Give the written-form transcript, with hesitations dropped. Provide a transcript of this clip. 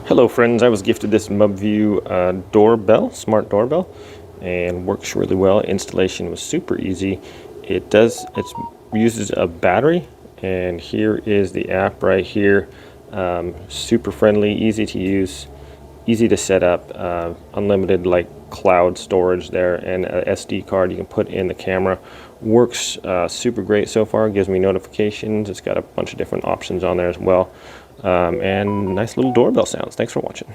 Hello friends, I was gifted this Mubview doorbell, smart doorbell, and works really well. Installation was super easy. It uses a battery, and here is the app right here. Super friendly, easy to use, easy to set up, unlimited like cloud storage there, and a SD card you can put in the camera. Works super great so far, gives me notifications. It's got a bunch of different options on there as well. And nice little doorbell sounds. Thanks for watching.